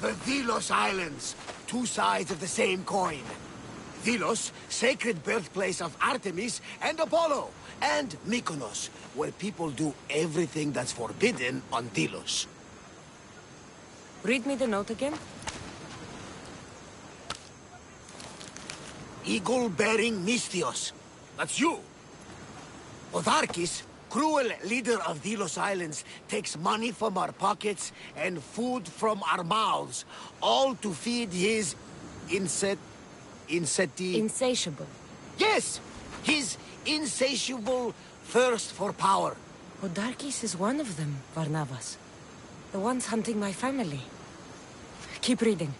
The Delos Islands. Two sides of the same coin. Delos, sacred birthplace of Artemis and Apollo. And Mykonos, where people do everything that's forbidden on Delos. Read me the note again. Eagle-bearing Misthios. That's you. Podarkis, cruel leader of Delos Islands, takes money from our pockets and food from our mouths, all to feed his Insatiable. Yes! His insatiable thirst for power. Podarkis is one of them, Varnavas. The ones hunting my family. Keep reading.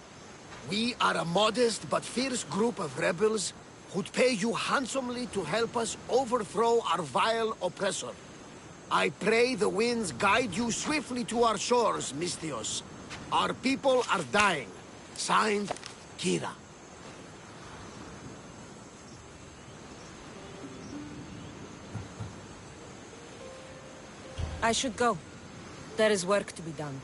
We are a modest but fierce group of rebels who'd pay you handsomely to help us overthrow our vile oppressor. I pray the winds guide you swiftly to our shores, Misthios. Our people are dying. Signed, KYRA. I should go. There is work to be done.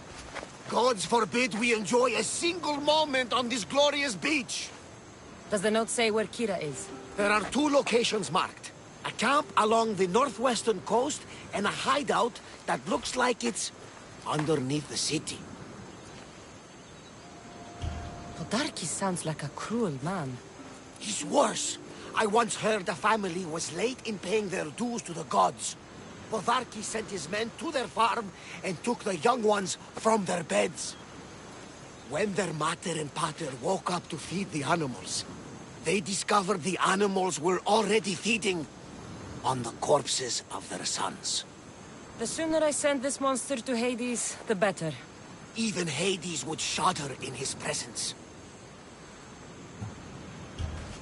Gods forbid we enjoy a single moment on this glorious beach! Does the note say where KYRA is? There are two locations marked. A camp along the northwestern coast, and a hideout that looks like it's underneath the city. Podarkis sounds like a cruel man. He's worse. I once heard a family was late in paying their dues to the gods. Podarkis sent his men to their farm and took the young ones from their beds. When their mater and pater woke up to feed the animals, they discovered the animals were already feeding on the corpses of their sons. The sooner I send this monster to Hades, the better. Even Hades would shudder in his presence.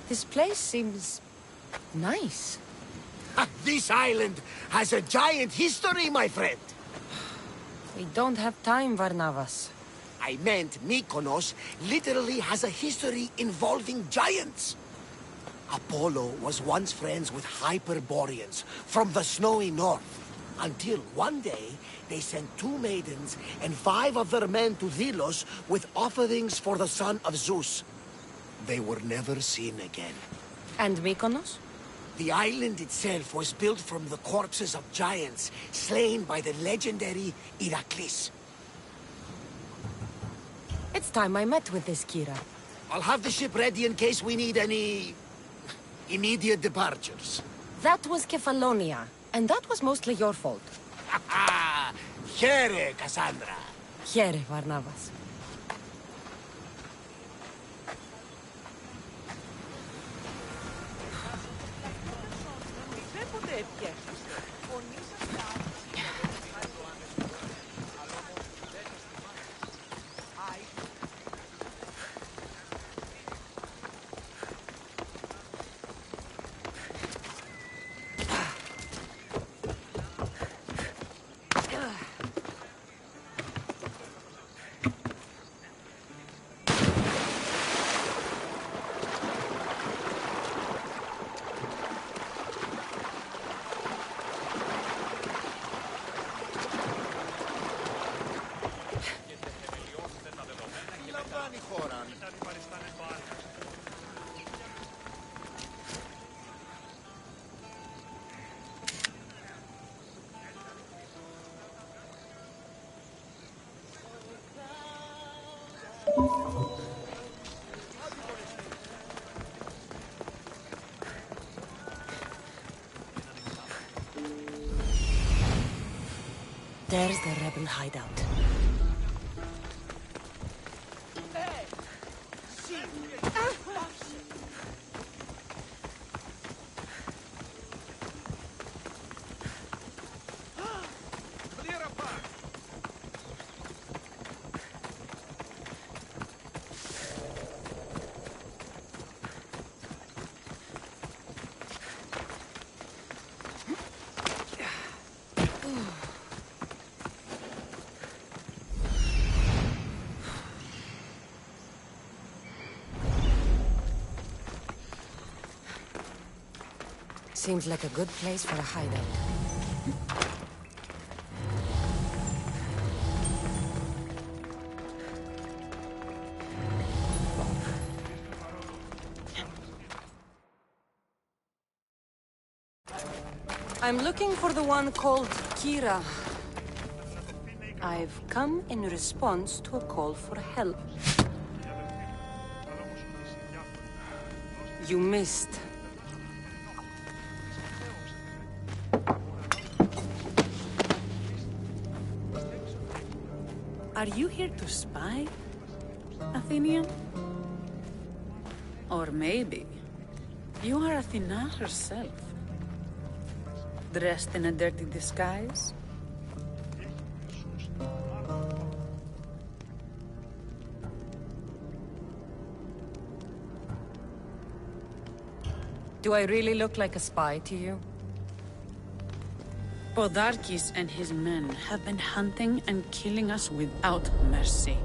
This place seems nice. This island has a giant history, my friend. We don't have time, Varnavas. I meant Mykonos literally has a history involving giants. Apollo was once friends with Hyperboreans from the snowy north, until one day they sent 2 maidens and 5 of their men to Delos with offerings for the son of Zeus. They were never seen again. And Mykonos? The island itself was built from the corpses of giants slain by the legendary Iraklis. It's time I met with this KYRA. I'll have the ship ready in case we need any immediate departures. That was Kefalonia, and that was mostly your fault. Ha ha! Here, Cassandra. Here, Varnavas. There's the rebel hideout. Seems like a good place for a hideout. I'm looking for the one called KYRA. I've come in response to a call for help. You missed. Are you here to spy, Athenian? Or maybe you are Athena herself, dressed in a dirty disguise? Do I really look like a spy to you? Podarkis and his men have been hunting and killing us without mercy.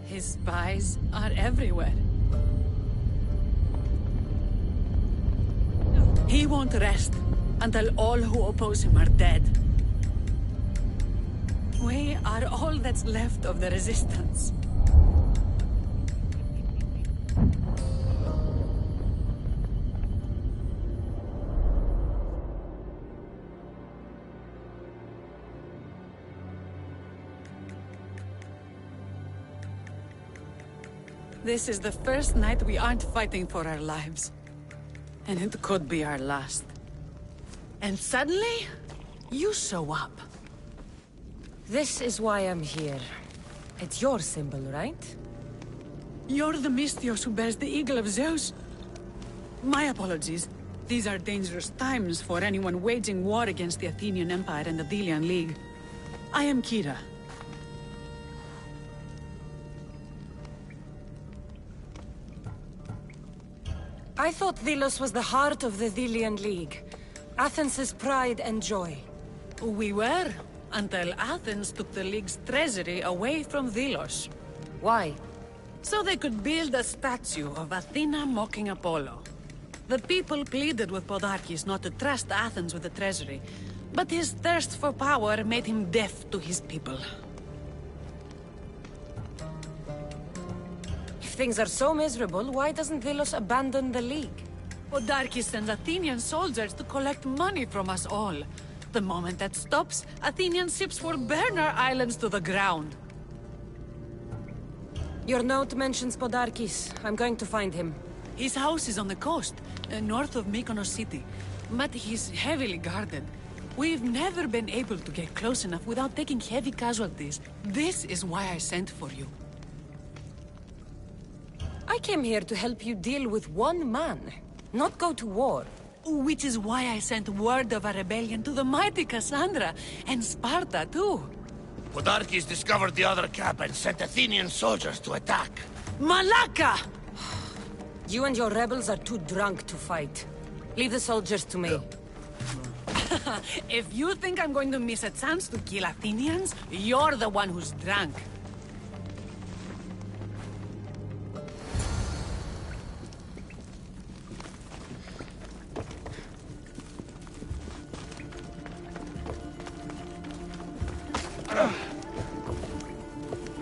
His spies are everywhere. He won't rest until all who oppose him are dead. We are all that's left of the resistance. This is the first night we aren't fighting for our lives. And it could be our last. And suddenly, you show up. This is why I'm here. It's your symbol, right? You're the Mystios who bears the eagle of Zeus. My apologies. These are dangerous times for anyone waging war against the Athenian Empire and the Delian League. I am KYRA. I thought Delos was the heart of the Delian League. Athens' pride and joy. We were, until Athens took the League's treasury away from Delos. Why? So they could build a statue of Athena mocking Apollo. The people pleaded with Podarkis not to trust Athens with the treasury, but his thirst for power made him deaf to his people. If things are so miserable, why doesn't Delos abandon the League? Podarkis sends Athenian soldiers to collect money from us all. The moment that stops, Athenian ships will burn our islands to the ground. Your note mentions Podarkis. I'm going to find him. His house is on the coast, north of Mykonos city. But he's heavily guarded. We've never been able to get close enough without taking heavy casualties. This is why I sent for you. I came here to help you deal with one man, not go to war. Which is why I sent word of a rebellion to the mighty Cassandra, and Sparta too. Podarkis discovered the other camp and sent Athenian soldiers to attack. Malaka! You and your rebels are too drunk to fight. Leave the soldiers to me. If you think I'm going to miss a chance to kill Athenians, you're the one who's drunk.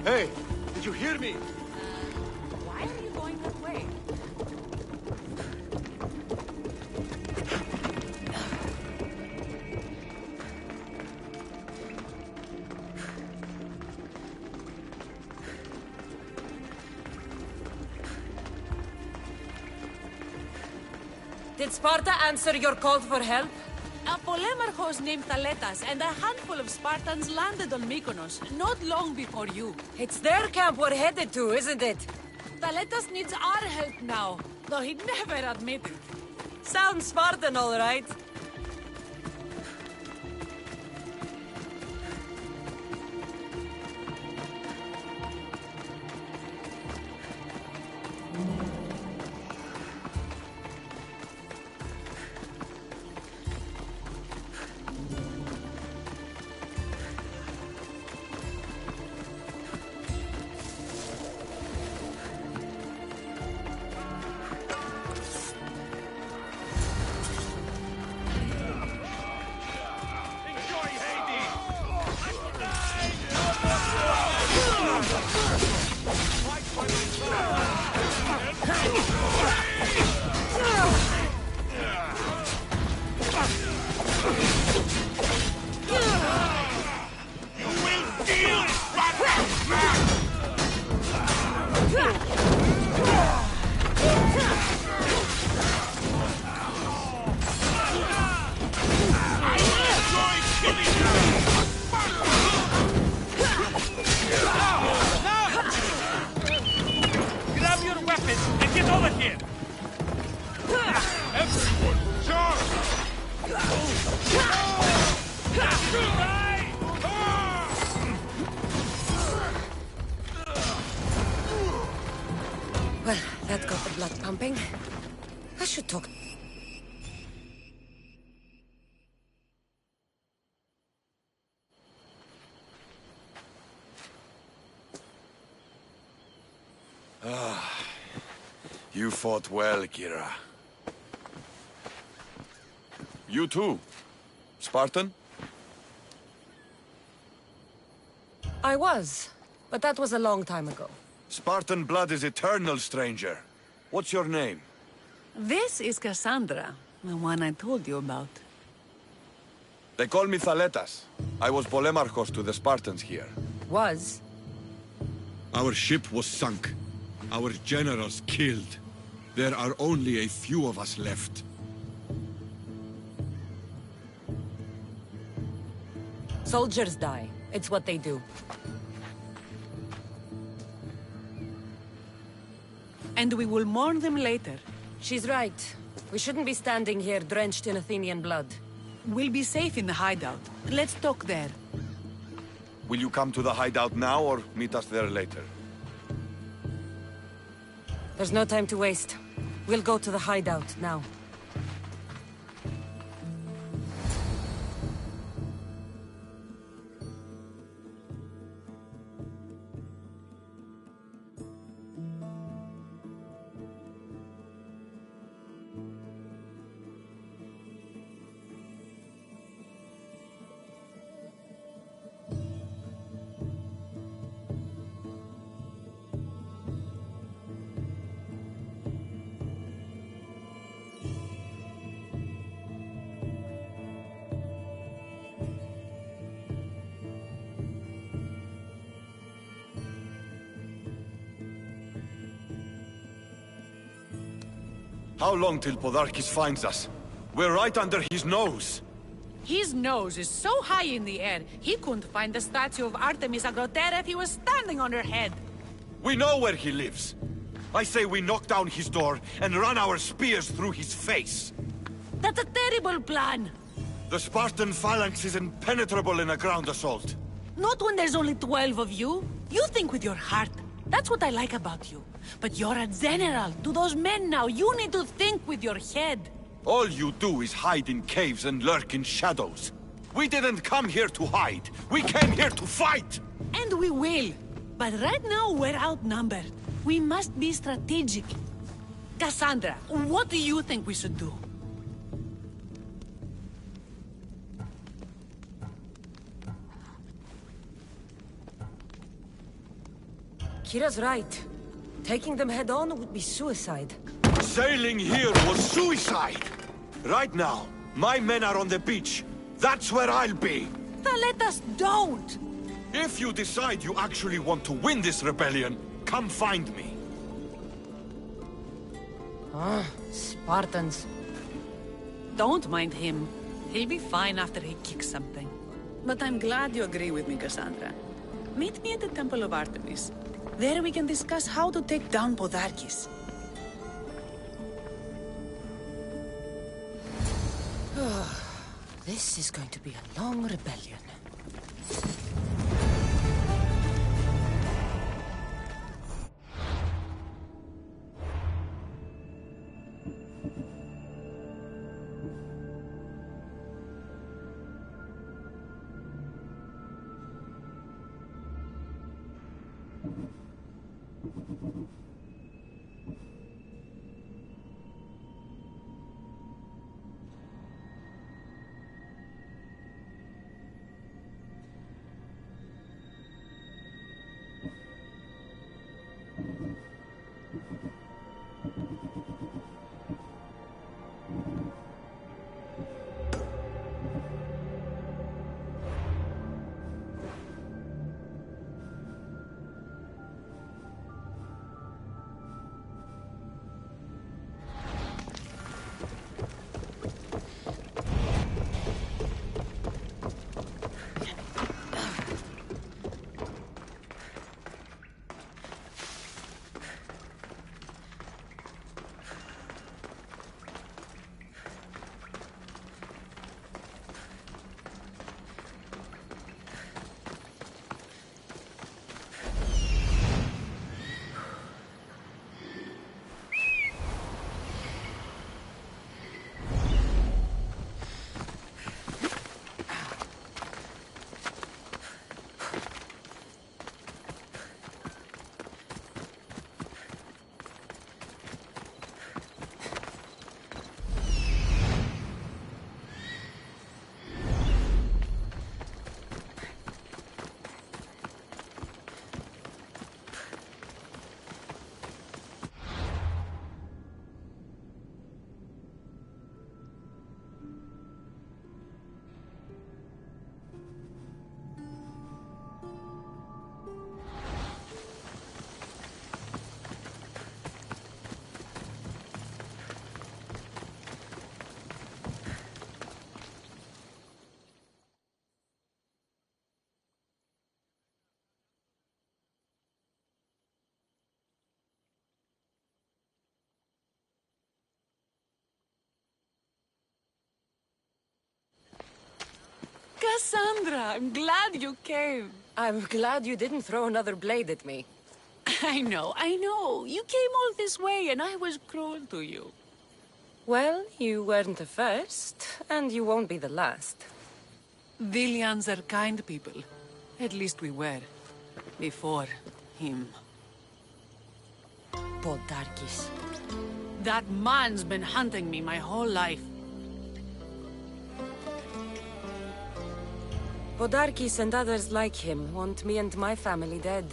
Hey, did you hear me? Why are you going that way? Did Sparta answer your call for help? A polemarchos named THALETAS and a handful of Spartans landed on Mykonos, not long before you. It's their camp we're headed to, isn't it? THALETAS needs our help now, though he'd never admit it. Sounds Spartan, all right. talk. You fought well, KYRA. You too, Spartan? I was, but that was a long time ago. Spartan blood is eternal, stranger. What's your name? This is Cassandra, the one I told you about. They call me THALETAS. I was Polemarchos to the Spartans here. Was? Our ship was sunk. Our generals killed. There are only a few of us left. Soldiers die. It's what they do. And we will mourn them later. She's right. We shouldn't be standing here drenched in Athenian blood. We'll be safe in the hideout. Let's talk there. Will you come to the hideout now or meet us there later? There's no time to waste. We'll go to the hideout now. How long till Podarkis finds us? We're right under his nose. His nose is so high in the air, he couldn't find the statue of Artemis Agrotera if he was standing on her head. We know where he lives. I say we knock down his door and run our spears through his face. That's a terrible plan. The Spartan phalanx is impenetrable in a ground assault. Not when there's only 12 of you. You think with your heart. That's what I like about you. But you're a general. To those men now, you need to think with your head. All you do is hide in caves and lurk in shadows. We didn't come here to hide. We came here to fight! And we will. But right now, we're outnumbered. We must be strategic. Cassandra, what do you think we should do? Kira's right. Taking them head-on would be suicide. Sailing here was suicide! Right now, my men are on the beach. That's where I'll be! Thaletas, don't! If you decide you actually want to win this rebellion, come find me. Spartans. Don't mind him. He'll be fine after he kicks something. But I'm glad you agree with me, Cassandra. Meet me at the Temple of Artemis. There we can discuss how to take down Podarkis. This is going to be a long rebellion. Cassandra, I'm glad you came. I'm glad you didn't throw another blade at me. I know. You came all this way and I was cruel to you. Well, you weren't the first, and you won't be the last. Vilians are kind people. At least we were. Before him. Podarkis. That man's been hunting me my whole life. Podarkis and others like him want me and my family dead.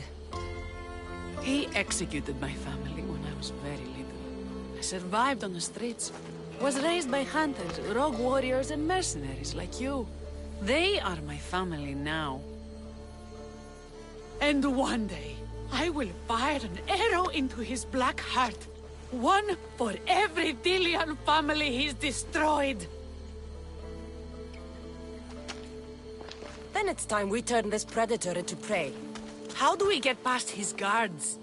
He executed my family when I was very little. I survived on the streets. Was raised by hunters, rogue warriors, and mercenaries like you. They are my family now. And one day, I will fire an arrow into his black heart. One for every Delian family he's destroyed. Then it's time we turn this predator into prey. How do we get past his guards?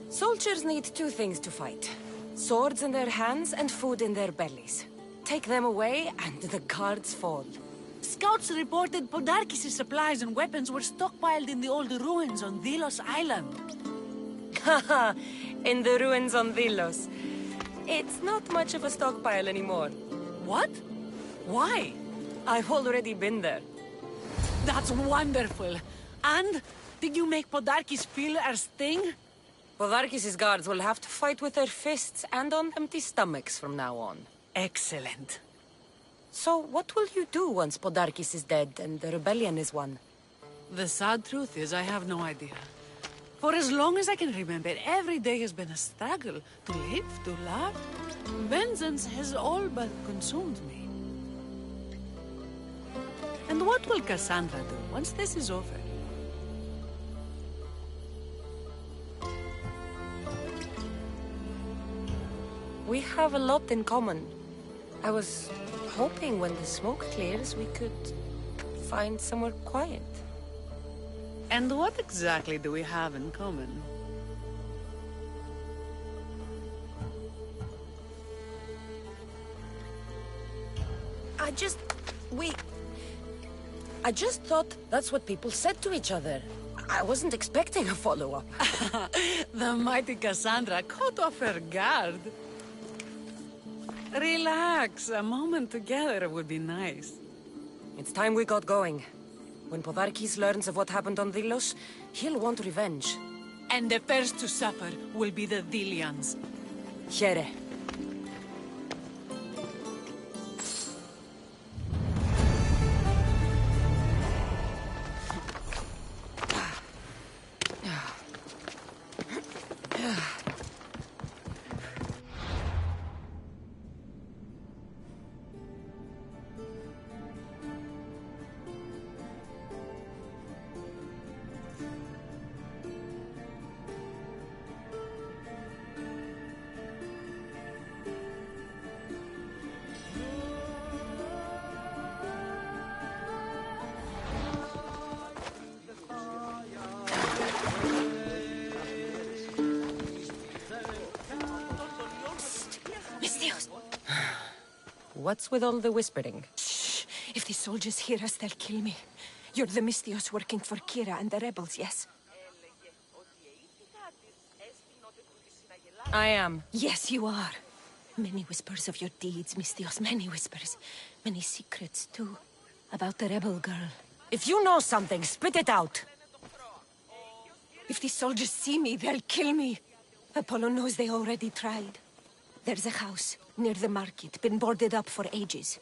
Soldiers need two things to fight. Swords in their hands and food in their bellies. Take them away and the guards fall. Scouts reported Podarkis' supplies and weapons were stockpiled in the old ruins on Delos Island. Haha, in the ruins on Delos. It's not much of a stockpile anymore. What? Why? I've already been there. That's wonderful. And did you make Podarkis feel our sting? Podarkis' guards will have to fight with their fists and on empty stomachs from now on. Excellent. So what will you do once Podarkis is dead and the rebellion is won? The sad truth is I have no idea. For as long as I can remember, every day has been a struggle to live, to love. Vengeance has all but consumed me. And what will Cassandra do once this is over? We have a lot in common. I was hoping when the smoke clears we could find somewhere quiet. And what exactly do we have in common? I just thought that's what people said to each other. I wasn't expecting a follow-up. The mighty Cassandra caught off her guard. Relax, a moment together would be nice. It's time we got going. When Podarkis learns of what happened on Delos, he'll want revenge. And the first to suffer will be the Delians. KYRA. What's with all the whispering? Shh! If the soldiers hear us, they'll kill me. You're the MUITOS working for KYRA and the rebels, yes? I am. Yes, you are. Many whispers of your deeds, MUITOS, many whispers. Many secrets, too. About the rebel girl. If you know something, spit it out! If the soldiers see me, they'll kill me. Apollo knows they already tried. There's a house near the market, been boarded up for ages.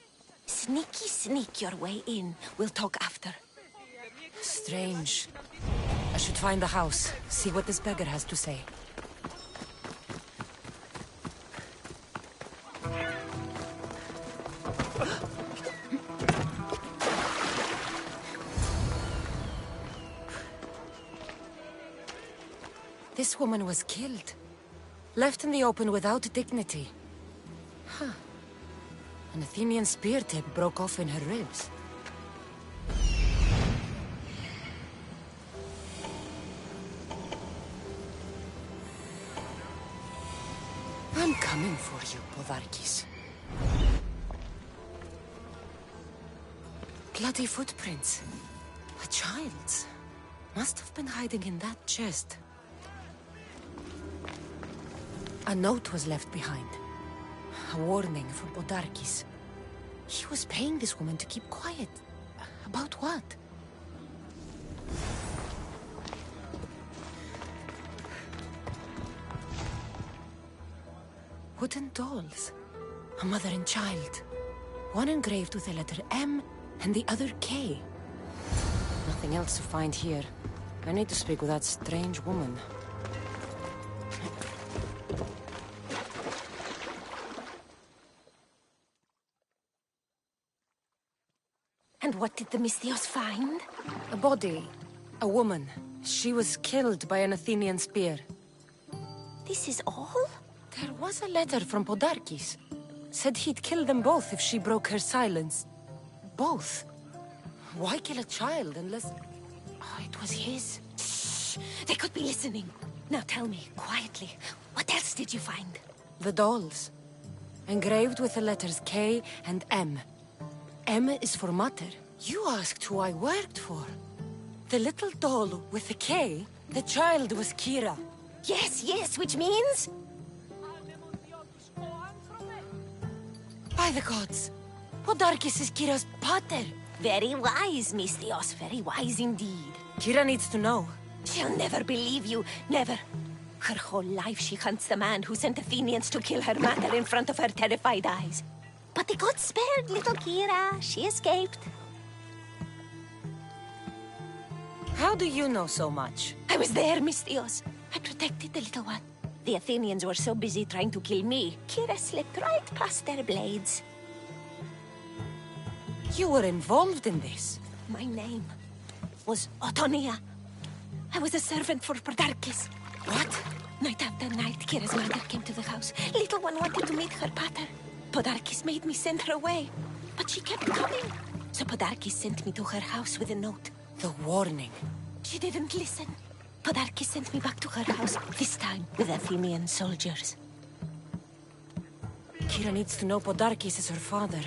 Sneak your way in. We'll talk after. Strange. I should find the house, see what this beggar has to say. This woman was killed. Left in the open without dignity. Huh. An Athenian spear tip broke off in her ribs. I'm coming for you, Podarkis. Bloody footprints. A child's. Must have been hiding in that chest. A note was left behind. A warning from Podarkis. He was paying this woman to keep quiet. About what? Wooden dolls. A mother and child. One engraved with the letter M and the other K. Nothing else to find here. I need to speak with that strange woman. And what did the Misthios find? A body. A woman. She was killed by an Athenian spear. This is all? There was a letter from Podarkis. Said he'd kill them both if she broke her silence. Both? Why kill a child unless... Oh, it was his. Shh! They could be listening. Now tell me, quietly, what else did you find? The dolls. Engraved with the letters K and M. M is for Mater. You asked who I worked for. The little doll with the K, the child was KYRA. Yes, yes, which means? By the gods! Podarkis is KYRA's pater! Very wise, Misthios, very wise indeed. KYRA needs to know. She'll never believe you, never. Her whole life she hunts the man who sent Athenians to kill her mater in front of her terrified eyes. But the gods spared little KYRA. She escaped. How do you know so much? I was there, Misthios. I protected the little one. The Athenians were so busy trying to kill me, KYRA slipped right past their blades. You were involved in this. My name was Otonia. I was a servant for Podarkis. What? Night after night, KYRA's mother came to the house. Little one wanted to meet her pater. Podarkis made me send her away, but she kept coming. So Podarkis sent me to her house with a note. The warning. She didn't listen. Podarkis sent me back to her house, this time with Athenian soldiers. KYRA needs to know Podarkis is her father.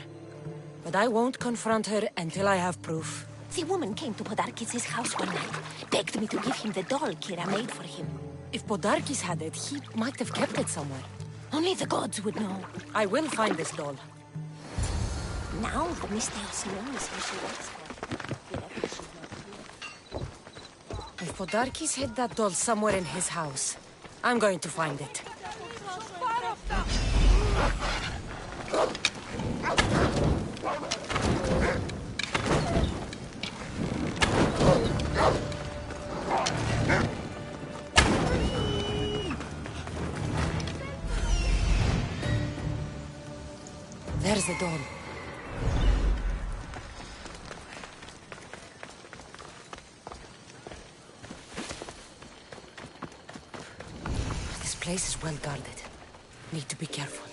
But I won't confront her until I have proof. The woman came to Podarkis' house one night, begged me to give him the doll KYRA made for him. If Podarkis had it, he might have kept it somewhere. Only the gods would know. I will find this doll. Now the Misthios knows who she works for. Wherever she's not here. If Podarkis hid that doll somewhere in his house, I'm going to find it. There's the doll. This place is well guarded. Need to be careful.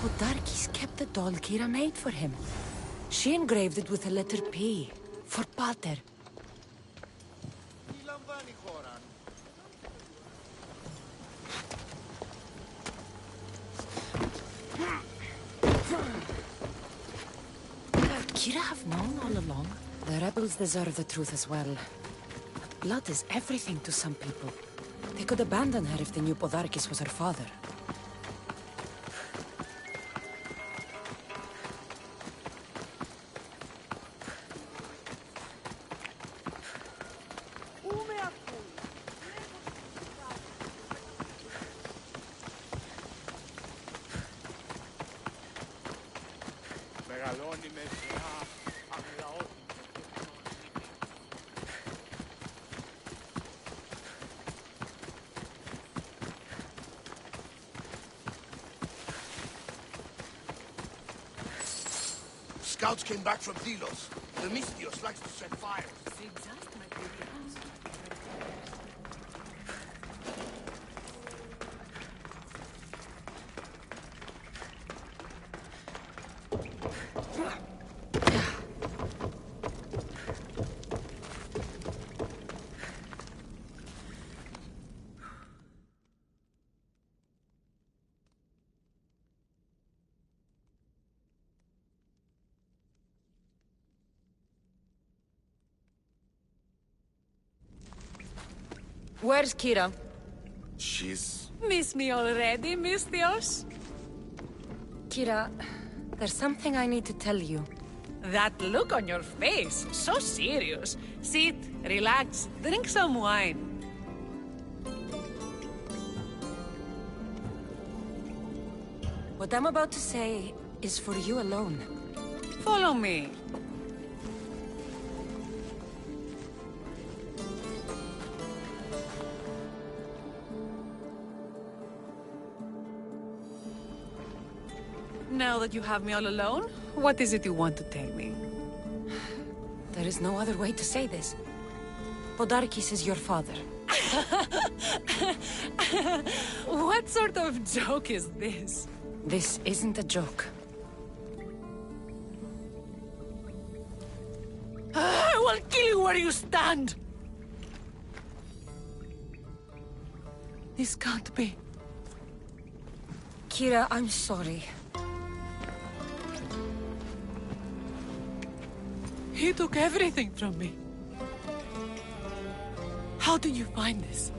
Podarkis kept the doll KYRA made for him. She engraved it with the letter P, for Pater. Could KYRA have known all along? The rebels deserve the truth as well. Blood is everything to some people. They could abandon her if they knew Podarkis was her father. Scouts came back from Delos. The Misthios likes to set fire. Where's KYRA? She's... Miss me already, Misthios? KYRA, there's something I need to tell you. That look on your face, so serious. Sit, relax, drink some wine. What I'm about to say is for you alone. Follow me. Now that you have me all alone, what is it you want to tell me? There is no other way to say this. Podarkis is your father. What sort of joke is this? This isn't a joke. I will kill you where you stand! This can't be. KYRA, I'm sorry. He took everything from me. How did you find this?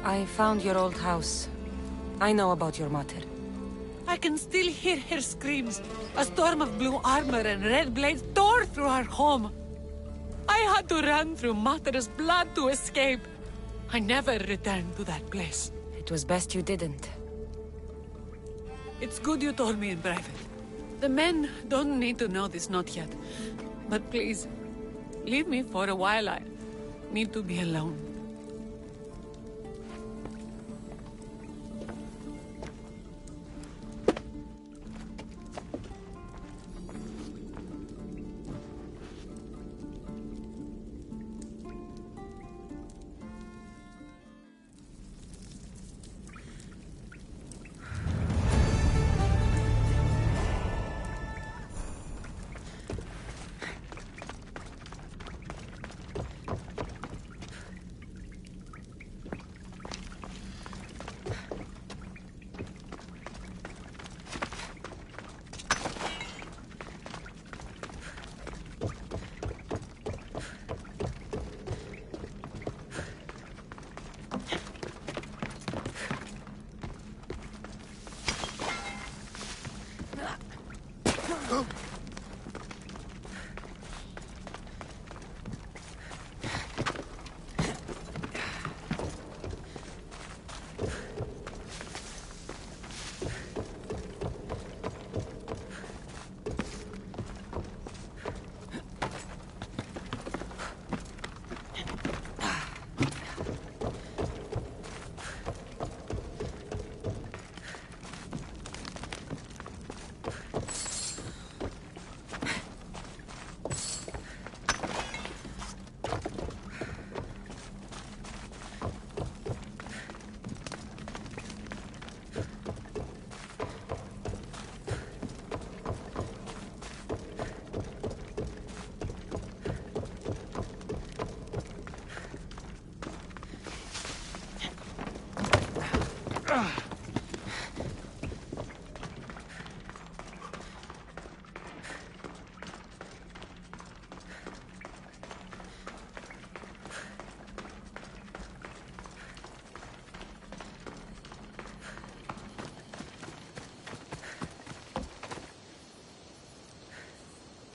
I found your old house. I know about your mother. I can still hear her screams. A storm of blue armor and red blades tore through our home. I had to run through Mater's blood to escape. I never returned to that place. It was best you didn't. It's good you told me in private. The men don't need to know this, not yet. But please, leave me for a while. I need to be alone.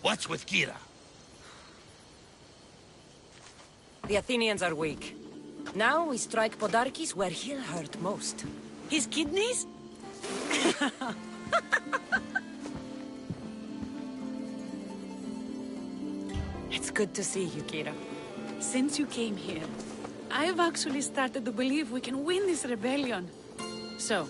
What's with KYRA? The Athenians are weak. Now we strike Podarkis where he'll hurt most. His kidneys? It's good to see you, KYRA. Since you came here, I've actually started to believe we can win this rebellion. So,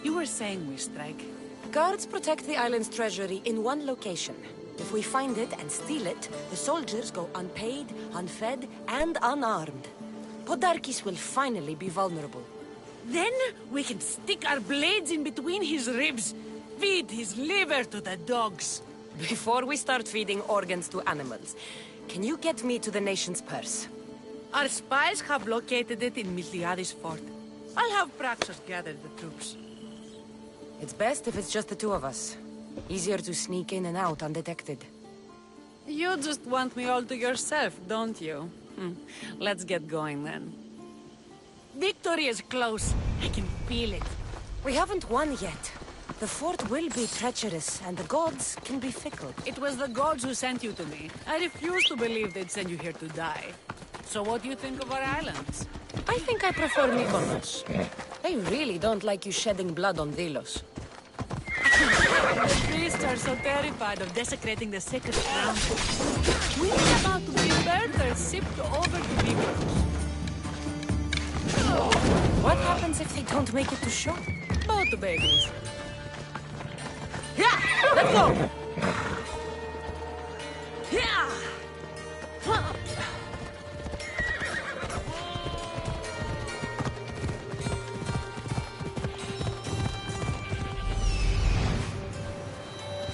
you were saying we strike. Guards protect the island's treasury in one location. If we find it and steal it, the soldiers go unpaid, unfed, and unarmed. Podarkis will finally be vulnerable. Then we can stick our blades in between his ribs, feed his liver to the dogs. Before we start feeding organs to animals, can you get me to the nation's purse? Our spies have located it in Miltiades fort. I'll have Praxis gather the troops. It's best if it's just the two of us. Easier to sneak in and out undetected. You just want me all to yourself, don't you? Let's get going then. Victory is close. I can feel it. We haven't won yet. The fort will be treacherous, and the gods can be fickle. It was the gods who sent you to me. I refuse to believe they'd send you here to die. So what do you think of our islands? I think I prefer Mykonos. I really don't like you shedding blood on Delos. The priests are so terrified of desecrating the sacred ground. We are about to be murdered, shipped over to Mykonos. What happens if they don't make it to shore? Both babies. Yeah! Let's go! Yeah!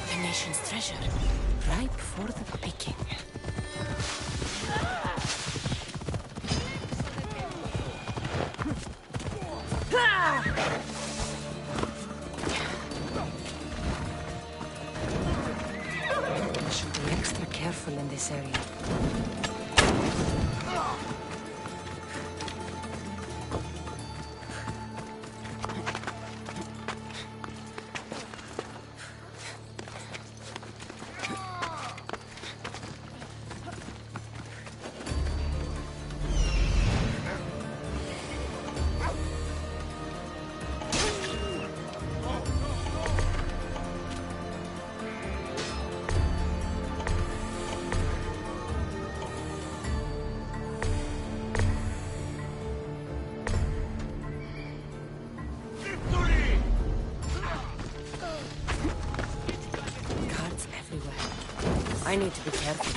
The nation's treasure, ripe for the picking. I should be extra careful in this area. I need to be careful.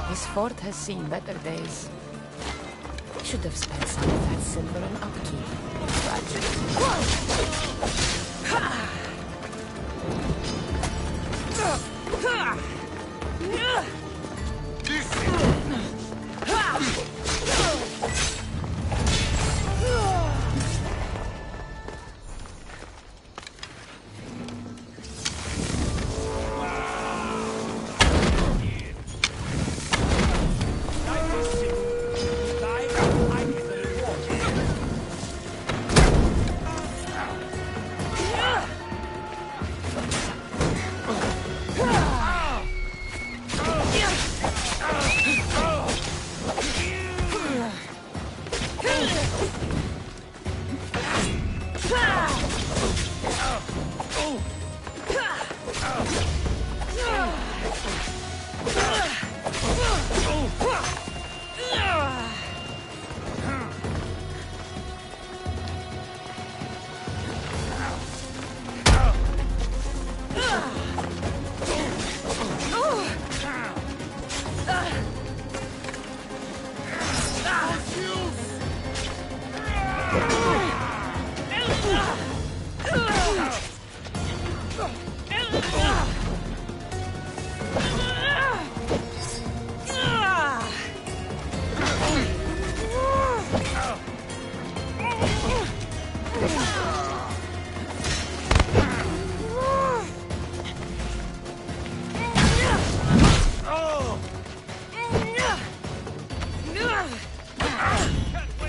This fort has seen better days. I should have spent some of that silver on upkeep.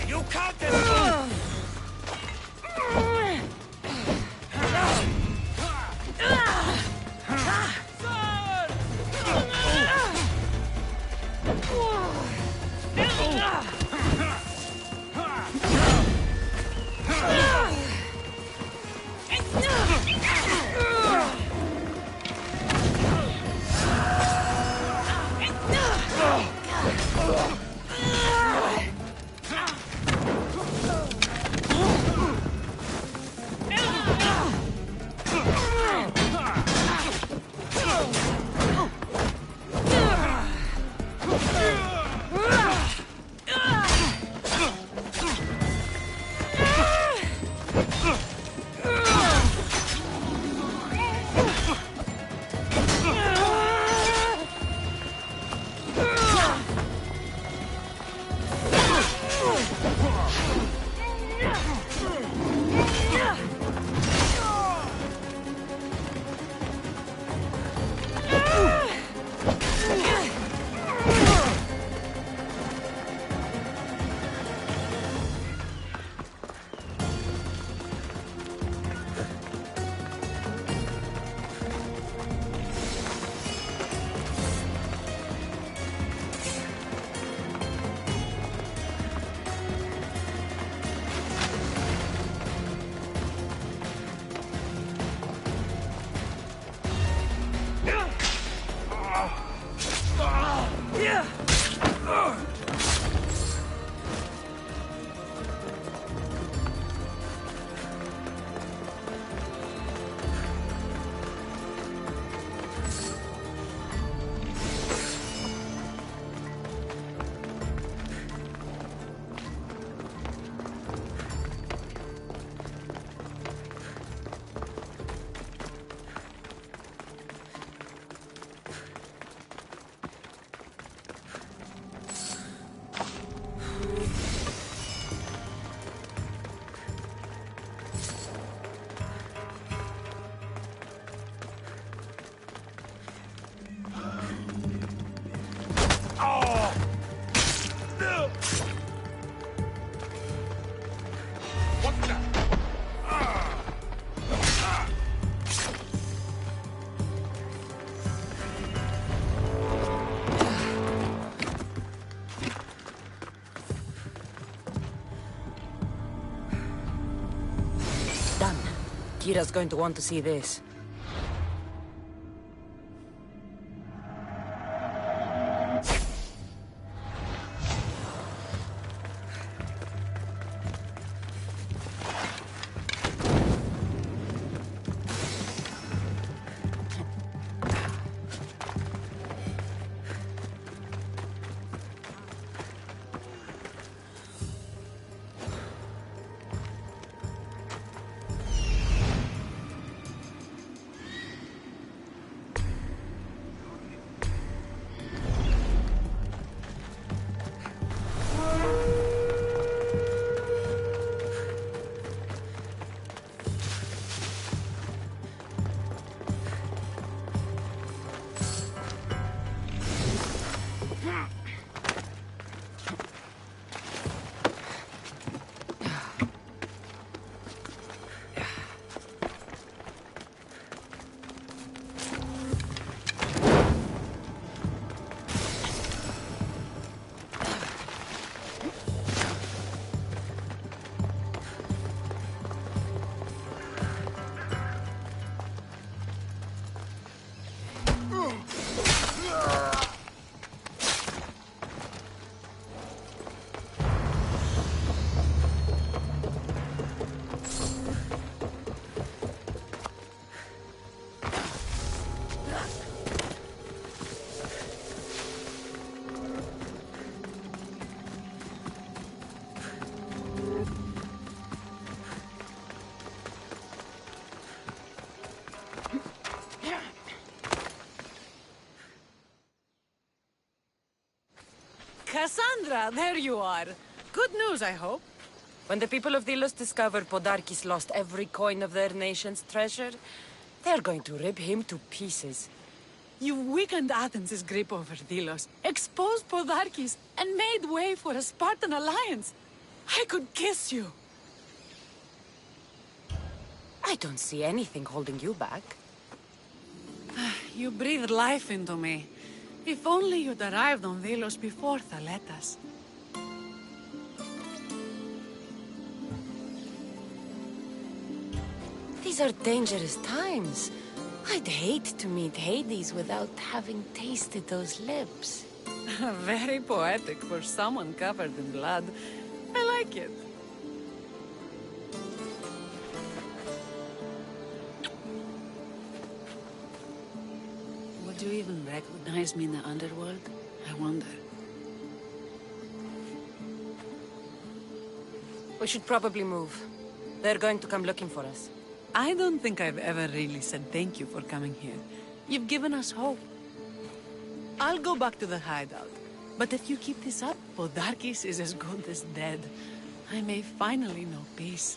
You can't escape! Kira's going to want to see this. Cassandra, there you are. Good news, I hope. When the people of Delos discover Podarkis lost every coin of their nation's treasure, they're going to rip him to pieces. You've weakened Athens' grip over Delos, exposed Podarkes, and made way for a Spartan alliance. I could kiss you. I don't see anything holding you back. You breathed life into me. If only you'd arrived on Delos before THALETAS. These are dangerous times. I'd hate to meet Hades without having tasted those lips. Very poetic for someone covered in blood. I like it. Would you even recognize me in the underworld? I wonder. We should probably move. They're going to come looking for us. I don't think I've ever really said thank you for coming here. You've given us hope. I'll go back to the hideout. But if you keep this up, Podarkes is as good as dead. I may finally know peace.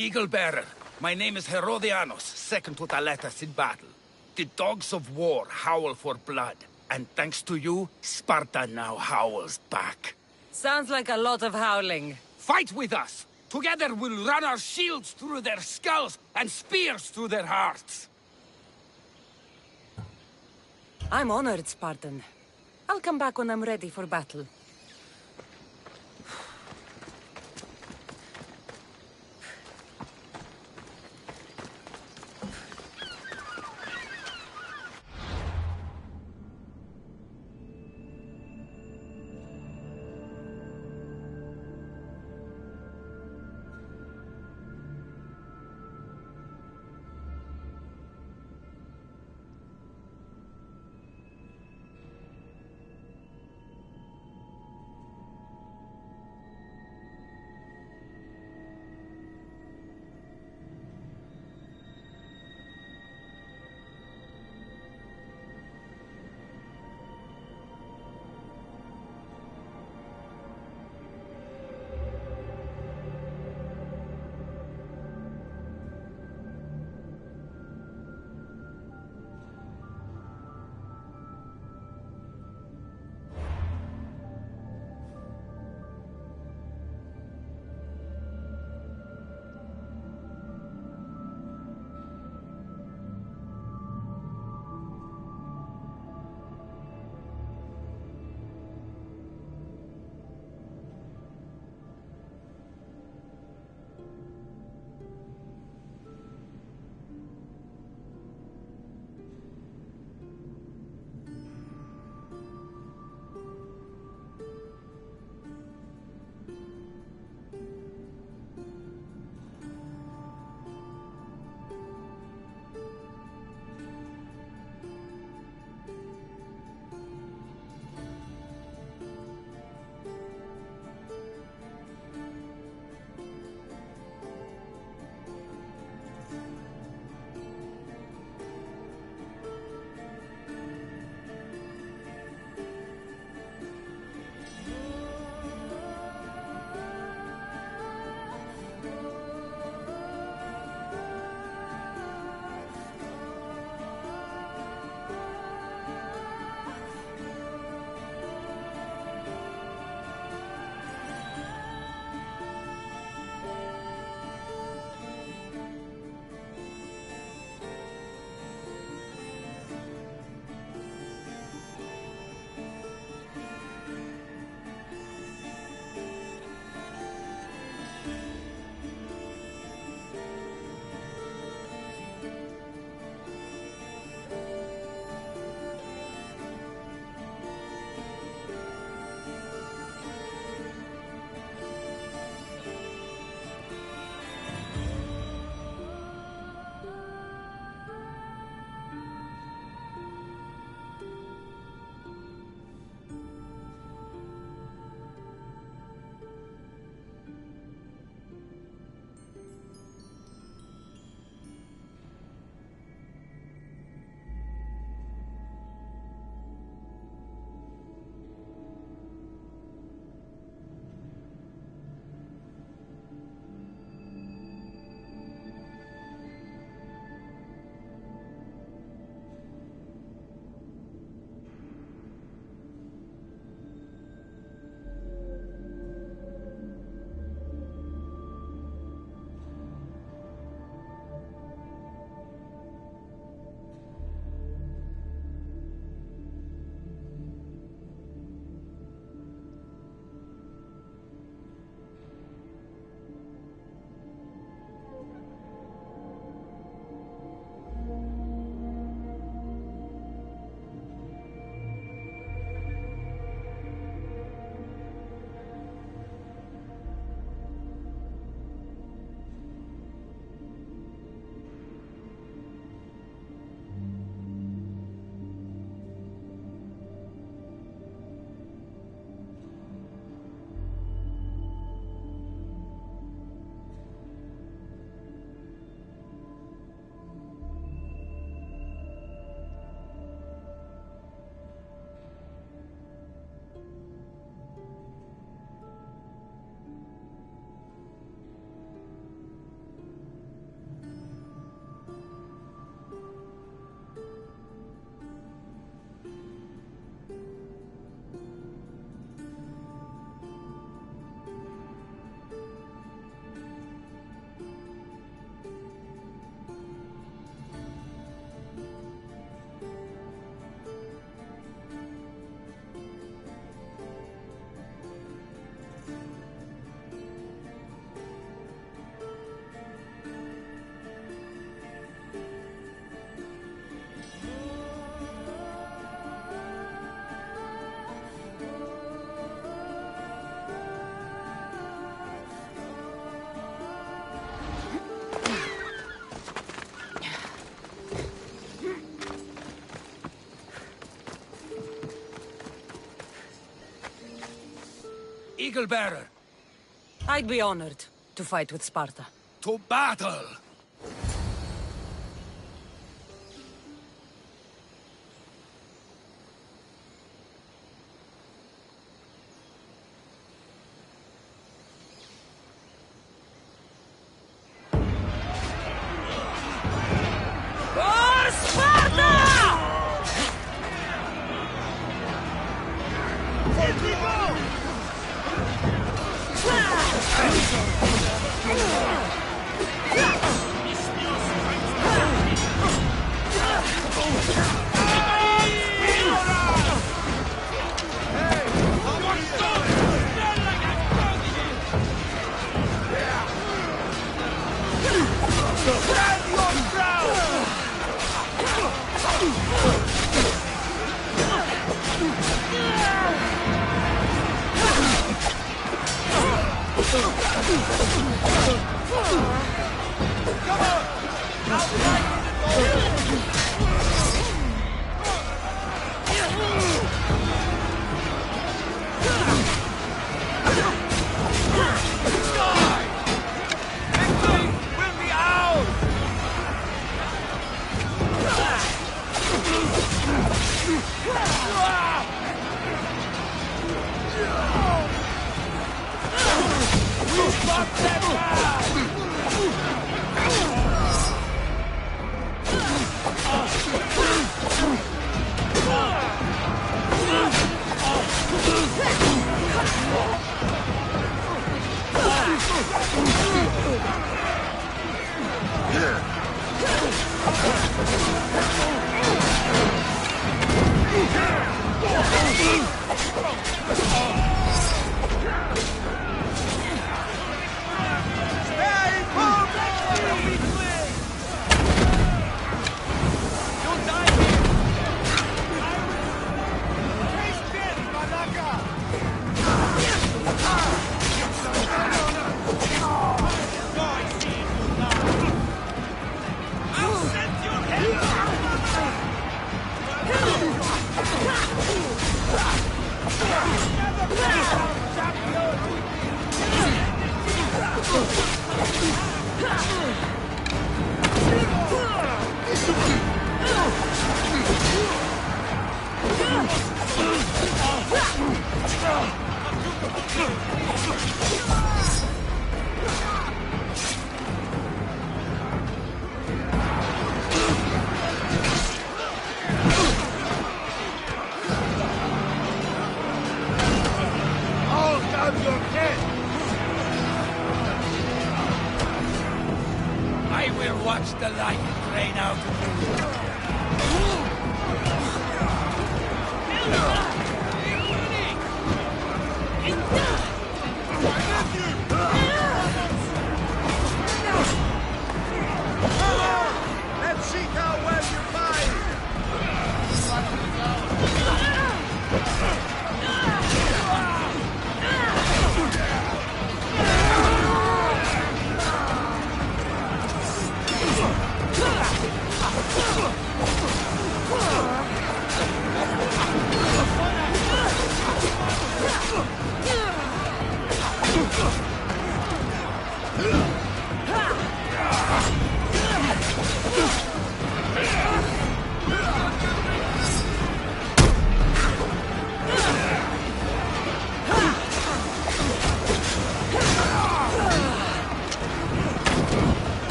Eagle Bearer, my name is Herodianos, second to Thaletas in battle. The dogs of war howl for blood, and thanks to you, Sparta now howls back. Sounds like a lot of howling. Fight with us! Together we'll run our shields through their skulls and spears through their hearts! I'm honored, Spartan. I'll come back when I'm ready for battle. Eagle-Bearer. I'd be honored to fight with Sparta. To battle!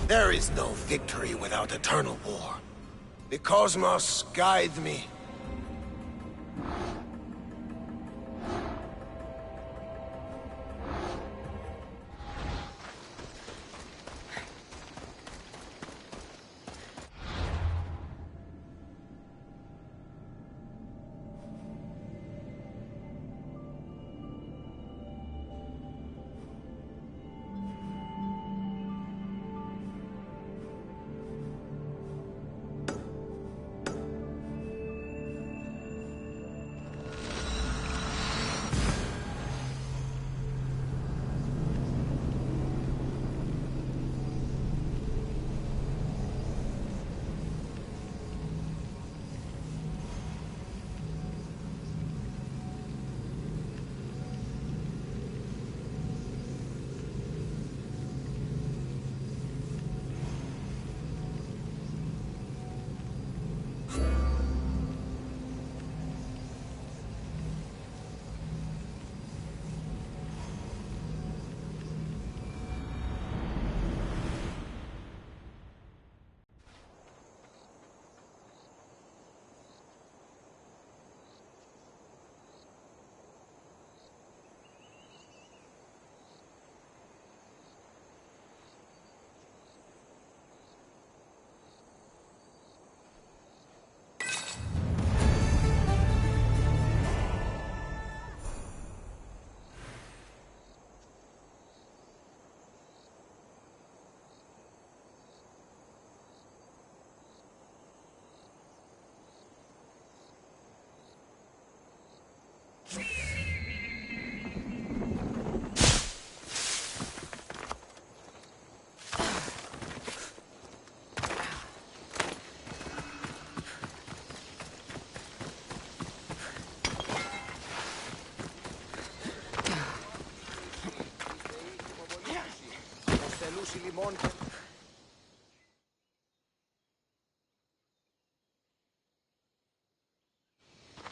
There is no victory without eternal war. The cosmos guide me.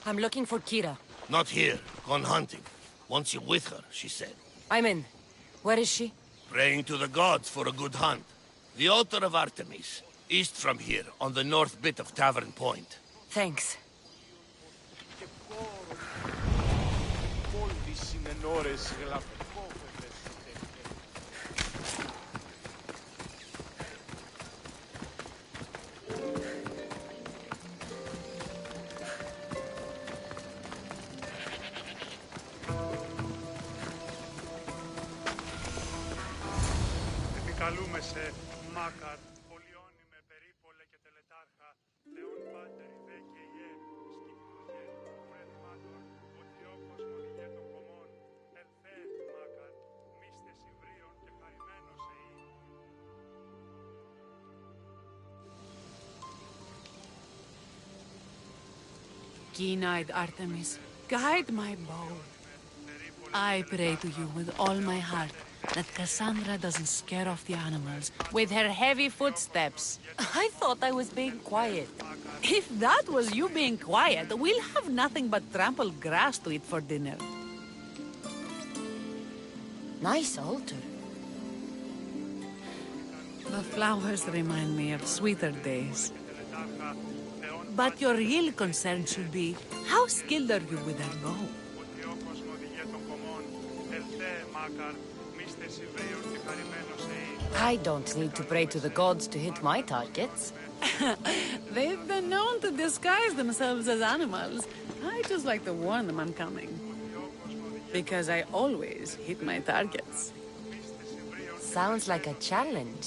I'm looking for KYRA. Not here. Gone hunting. Wants you with her, she said. I'm in. Where is she? Praying to the gods for a good hunt. The altar of Artemis. East from here, on the north bit of Tavern Point. Thanks. Επικαλούμε σε Μάκαρ, πολιώνυμε περίπολε και τελετάρχα, Θεόν Πάτερ ιδέ και Ιε, σκυπτούχε, προεθμάτων, ο Θεόκοσμον ηγέ των κομμών, ελθέ Μάκαρ, μίστε συμβρίων και χαρημένος εή. Keen-eyed Artemis, guide my bow. I pray to you with all my heart that Cassandra doesn't scare off the animals with her heavy footsteps. I thought I was being quiet. If that was you being quiet, we'll have nothing but trampled grass to eat for dinner. Nice altar. The flowers remind me of sweeter days. But your real concern should be, how skilled are you with that bow? I don't need to pray to the gods to hit my targets. They've been known to disguise themselves as animals. I just like to warn them I'm coming. Because I always hit my targets. Sounds like a challenge.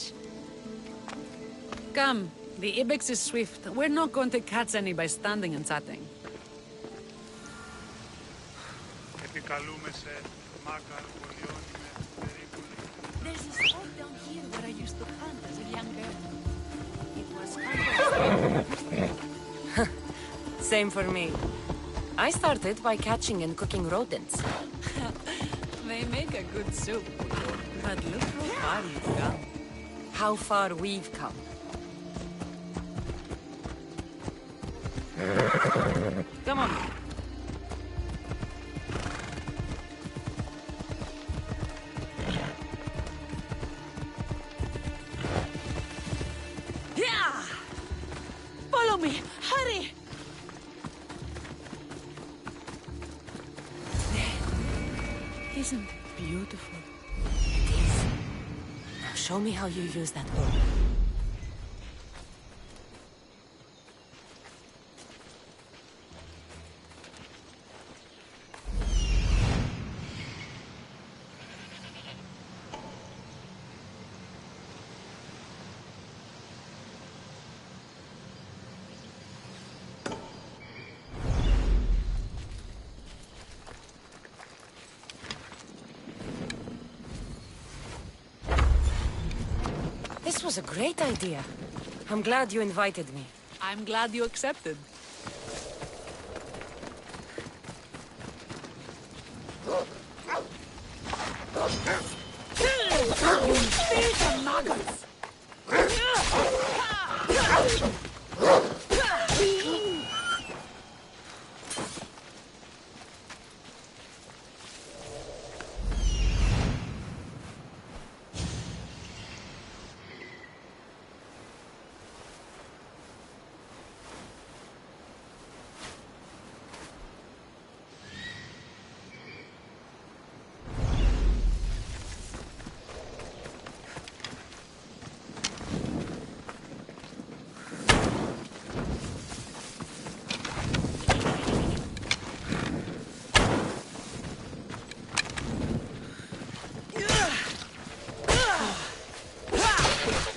Come, the ibex is swift. We're not going to catch any by standing and chatting. Επικαλούμε σε Μάκαρ, πολιώνυμε περίπολε. There's a spot down here where I used to hunt as a young girl. It was Same for me. I started by catching and cooking rodents. They make a good soup. But look how far you've come. How far we've come. Come on. me! Hurry! Isn't it beautiful? It is. Now show me how you use that orb. This was a great idea. I'm glad you invited me. I'm glad you accepted. You filthy maggots!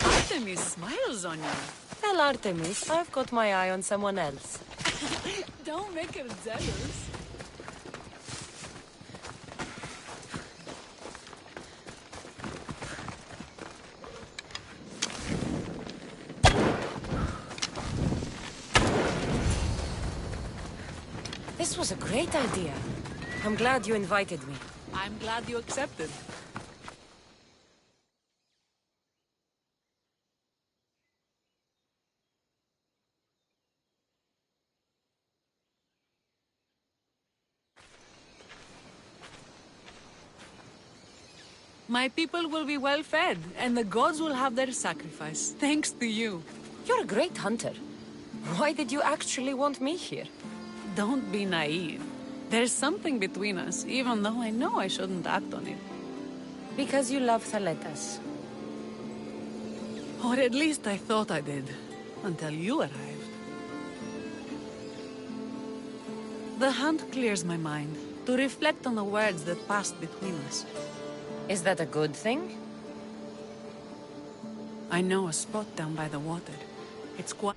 Artemis smiles on you. Tell Artemis I've got my eye on someone else. Don't make her jealous. This was a great idea. I'm glad you invited me. I'm glad you accepted. My people will be well fed, and the gods will have their sacrifice, thanks to you. You're a great hunter. Why did you actually want me here? Don't be naive. There's something between us, even though I know I shouldn't act on it. Because you love THALETAS. Or at least I thought I did, until you arrived. The hunt clears my mind, to reflect on the words that passed between us. Is that a good thing? I know a spot down by the water. It's quite...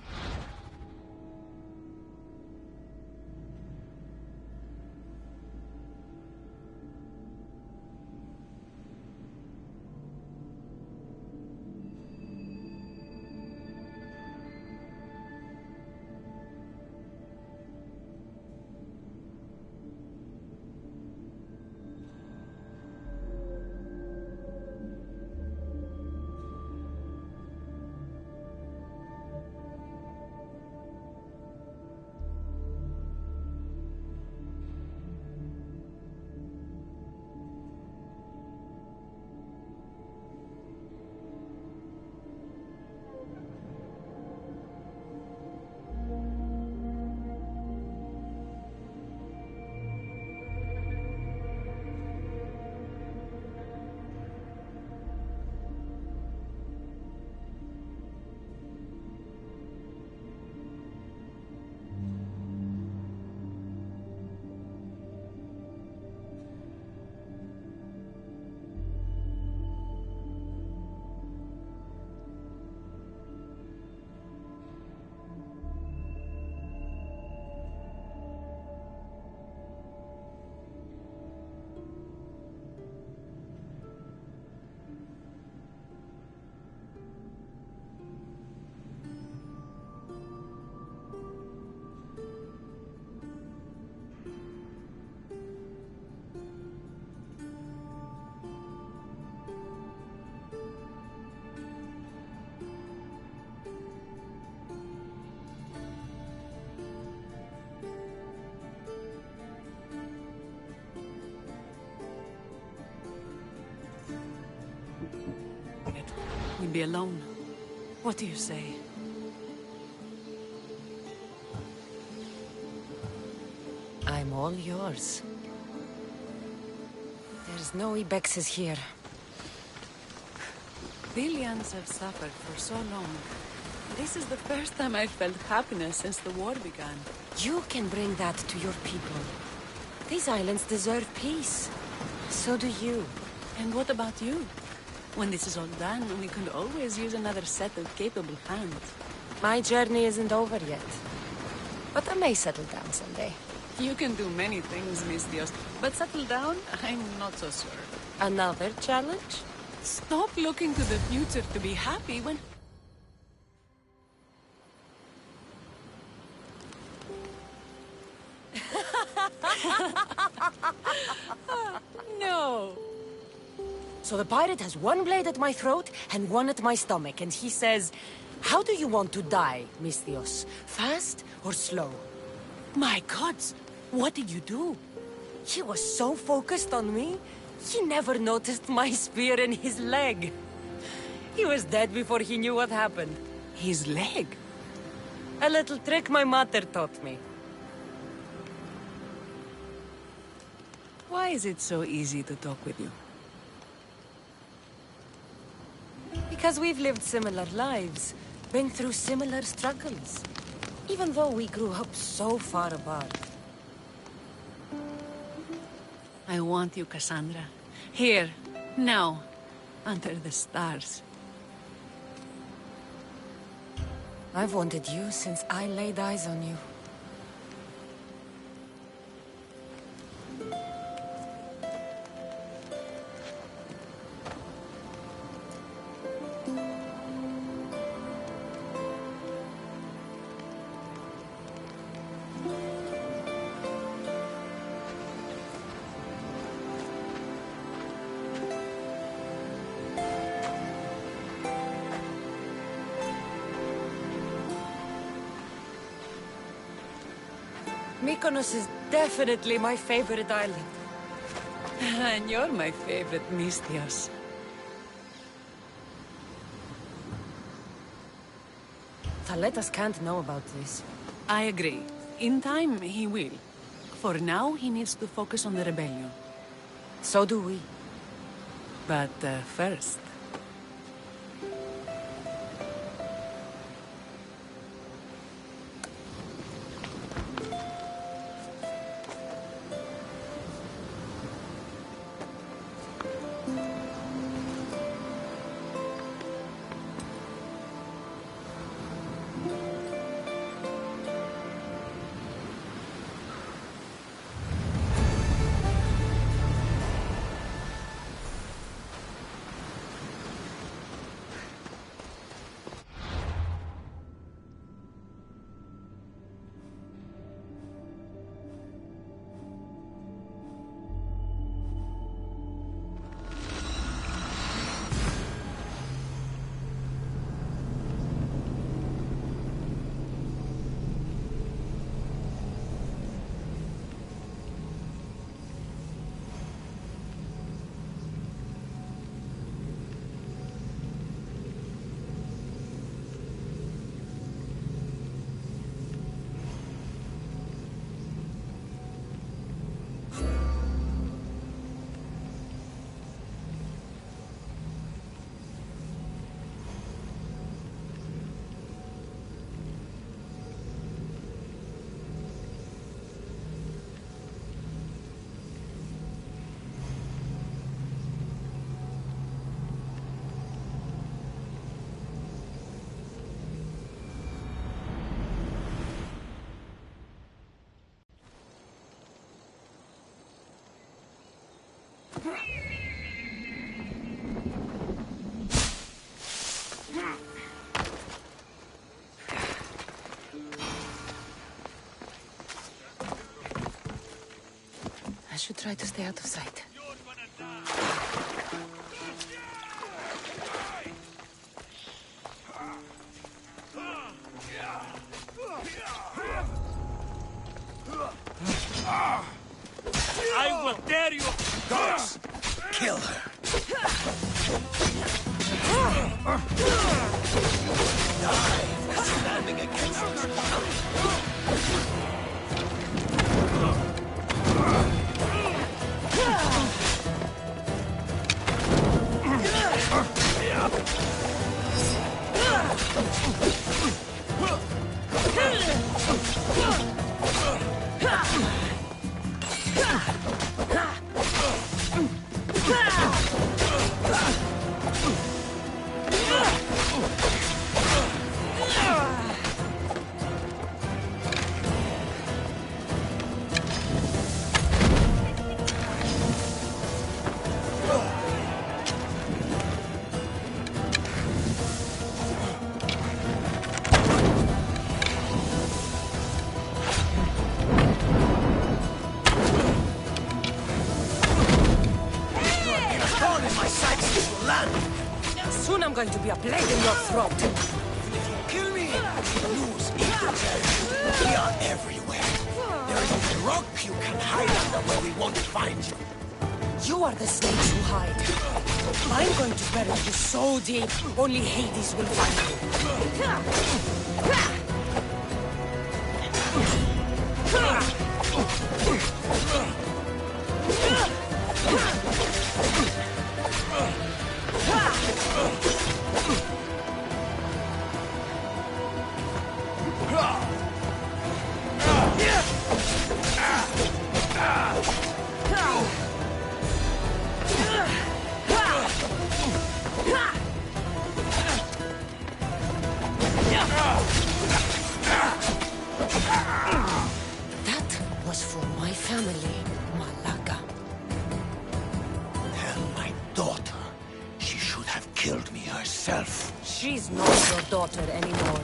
We'd be alone. What do you say? I'm all yours. There's no Ibexes here. Billions have suffered for so long. This is the first time I've felt happiness since the war began. You can bring that to your people. These islands deserve peace. So do you. And what about you? When this is all done, we could always use another set of capable hands. My journey isn't over yet. But I may settle down someday. You can do many things, Mistios, but settle down, I'm not so sure. Another challenge? Stop looking to the future to be happy when... No. So the pirate has one blade at my throat and one at my stomach, and he says, "How do you want to die, Mistios? Fast or slow?" My gods, what did you do? He was so focused on me, he never noticed my spear in his leg. He was dead before he knew what happened. His leg? A little trick my mother taught me. Why is it so easy to talk with you? Because we've lived similar lives, been through similar struggles. Even though we grew up so far apart. I want you, Cassandra. Here, now, under the stars. I've wanted you since I laid eyes on you. Mykonos is definitely my favorite island. And you're my favorite, Mistios. Thaletas can't know about this. I agree. In time, he will. For now, he needs to focus on the rebellion. So do we. But first... I should try to stay out of sight. I will dare you! Guards, kill her. Die standing against us. going to be a plague in your throat. If you kill me, you lose Eagle. We are everywhere. There is a rock you can hide under where we won't find you. You are the snakes who hide. I'm going to bury you so deep, only Hades will find you. That was for my family, Malaga. Tell my daughter she should have killed me herself. She's not your daughter anymore.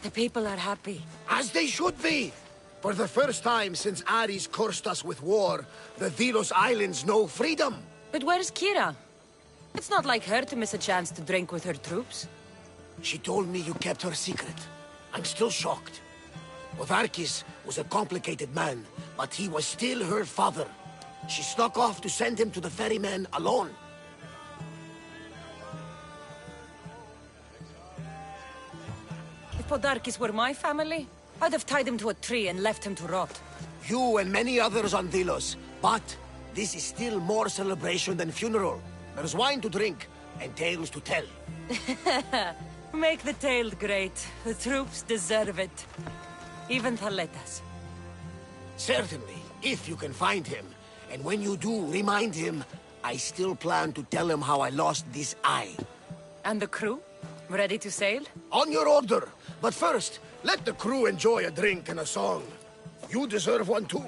The people are happy. As they should be! For the first time since Ares cursed us with war, the Delos Islands know freedom! But where's KYRA? It's not like her to miss a chance to drink with her troops. She told me you kept her secret. I'm still shocked. Otharkis was a complicated man, but he was still her father. She snuck off to send him to the ferryman alone. If Podarkis were my family, I'd have tied him to a tree and left him to rot. You and many others on Delos. But this is still more celebration than funeral. There's wine to drink and tales to tell. Make the tale great. The troops deserve it. Even THALETAS. Certainly, if you can find him. And when you do, remind him, I still plan to tell him how I lost this eye. And the crew? Ready to sail? On your order. But first, let the crew enjoy a drink and a song. You deserve one too.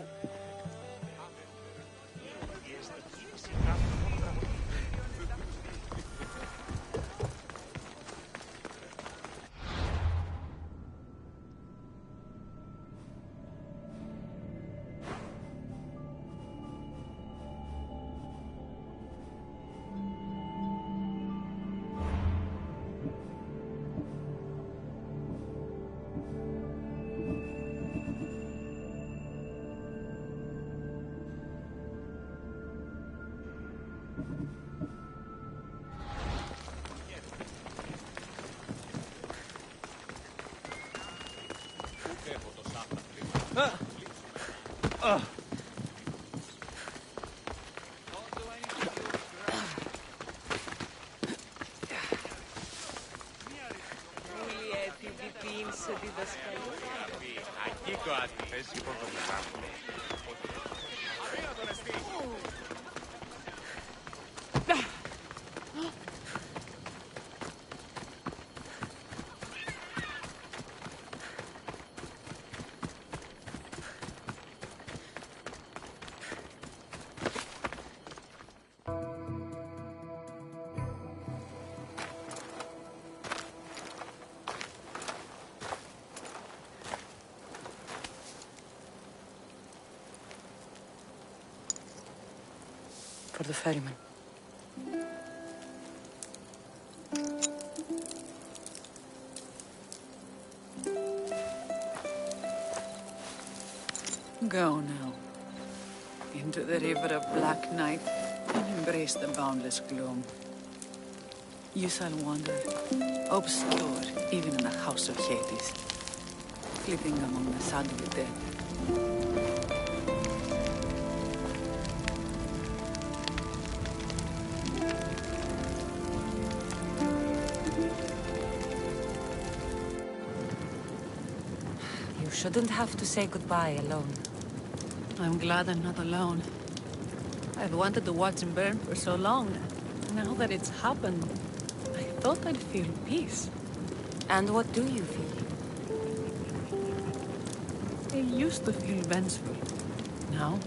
For the ferryman. Go now. Into the river of black night and embrace the boundless gloom. You shall wander, obscure even in the house of Hades, flitting among the sadly dead. You shouldn't have to say goodbye alone. I'm glad I'm not alone. I've wanted to watch him burn for so long. Now that it's happened, I thought I'd feel peace. And what do you feel? I used to feel vengeful. Now,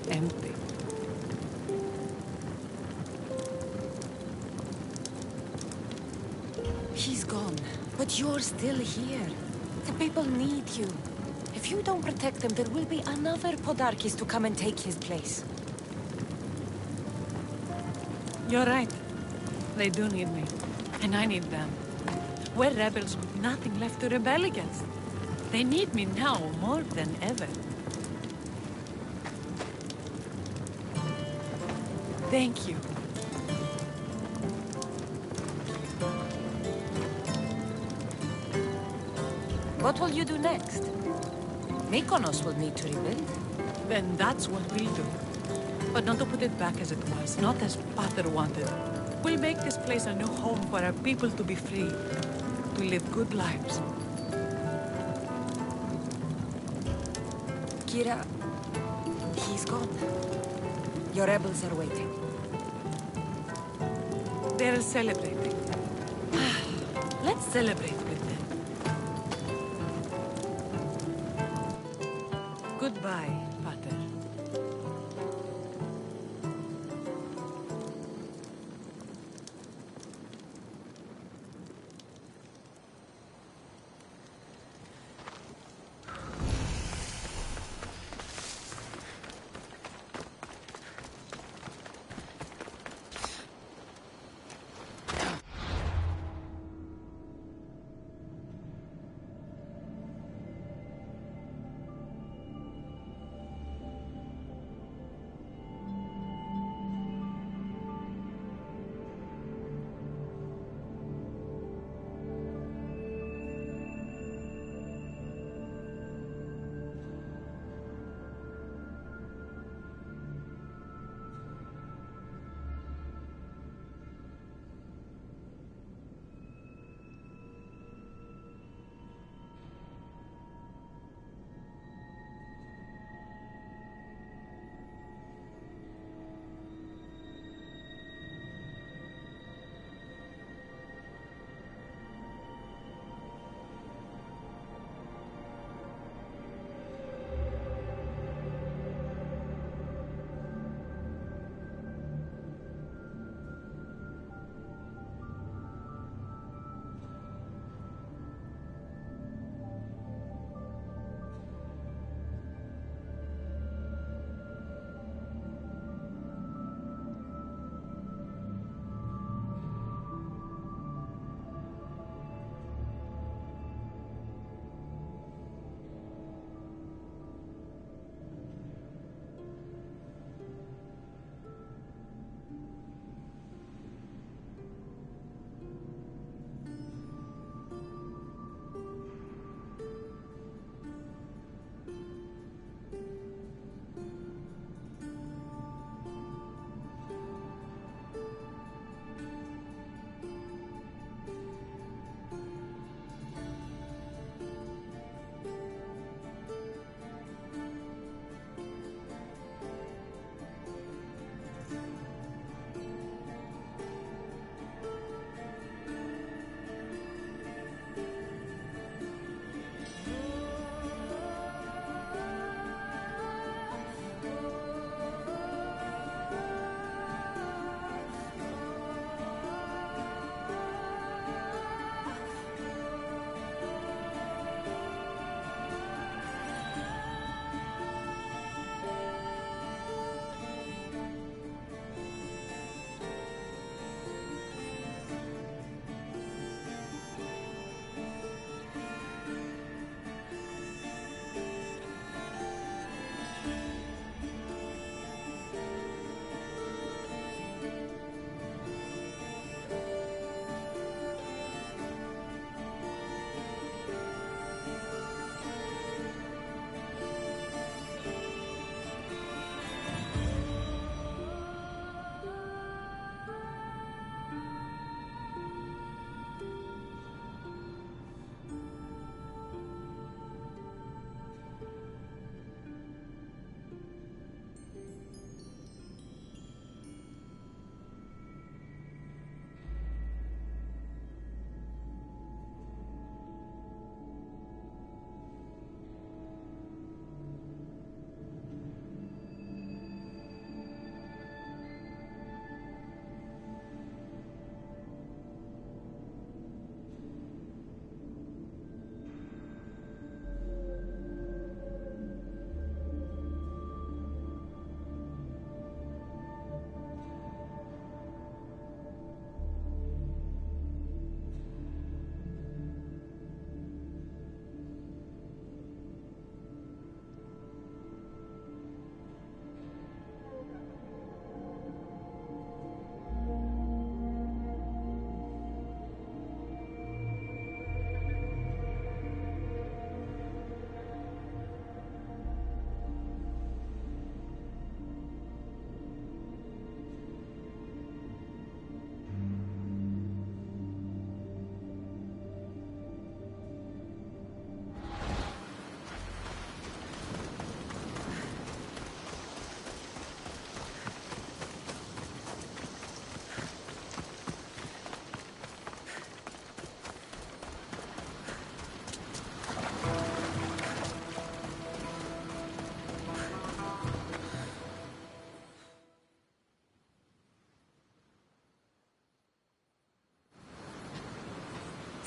empty. He's gone, but you're still here. The people need you. If you don't protect them, there will be another Podarkis to come and take his place. You're right. They do need me. And I need them. We're rebels with nothing left to rebel against. They need me now more than ever. Thank you. What will you do next? Mykonos will need to rebuild. Then that's what we'll do. But not to put it back as it was, not as Parte wanted. We'll make this place a new home for our people to be free, to live good lives. KYRA, he's gone. Your rebels are waiting. They're celebrating. Let's celebrate with them. Goodbye, Pater.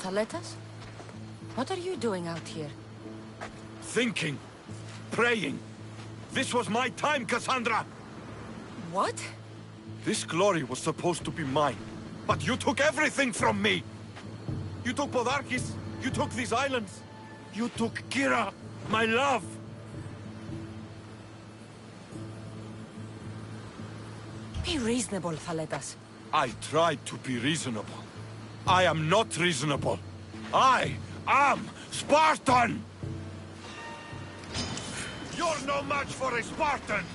Thaletas? What are you doing out here? Thinking. Praying. This was my time, Cassandra! What? This glory was supposed to be mine. But you took everything from me! You took Podarkis. You took these islands. You took KYRA, my love! Be reasonable, Thaletas. I tried to be reasonable. I am not reasonable. I am Spartan! You're no match for a Spartan!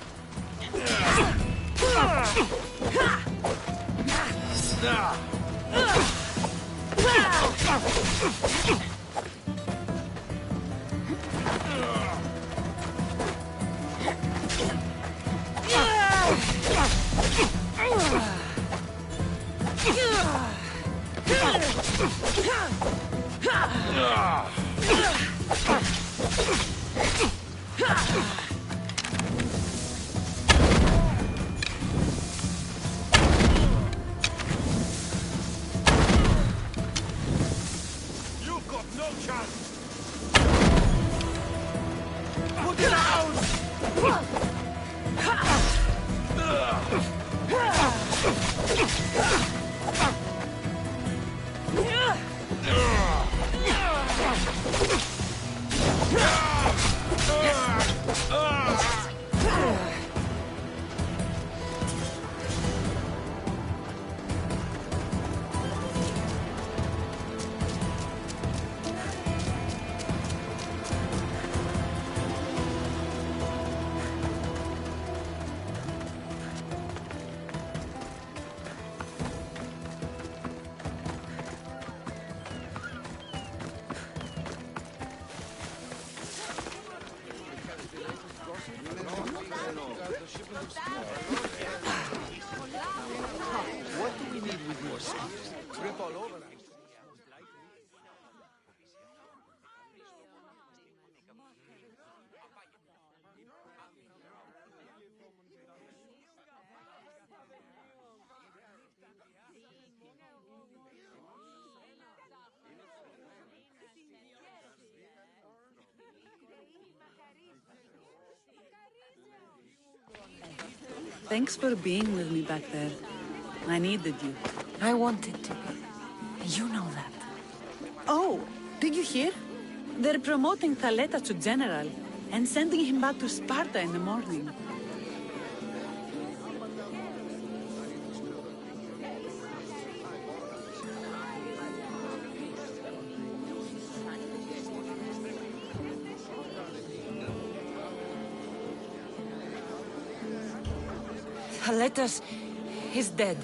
You've got no chance! Put it out! What do we need with more speakers? Trip all over. Thanks for being with me back there. I needed you. I wanted to be. You know that. Oh, did you hear? They're promoting Thaletas to general and sending him back to Sparta in the morning. Thaletas is dead.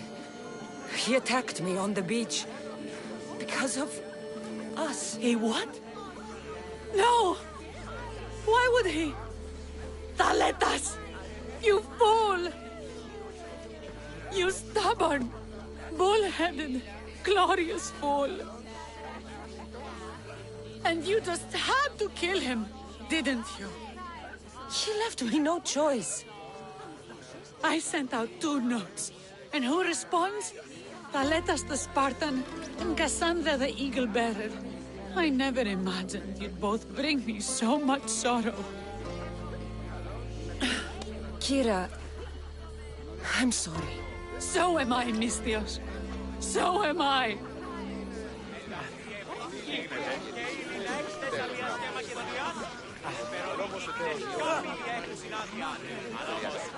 He attacked me on the beach. Because of us. He what? No! Why would he? Thaletas! You fool! You stubborn, bull-headed, glorious fool! And you just had to kill him, didn't you? He left me no choice. I sent out 2 notes. And who responds? Thaletas the Spartan and Cassandra the Eagle-Bearer. I never imagined you'd both bring me so much sorrow. KYRA, I'm sorry. So am I, Misthios. So am I.